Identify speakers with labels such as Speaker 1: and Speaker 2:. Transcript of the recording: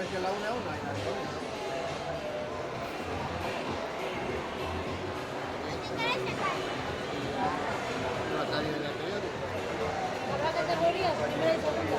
Speaker 1: ver si es la 1 a 1 ahí la victoria.
Speaker 2: Rosario de la anterior.
Speaker 3: Habrá categorías, primera y segunda.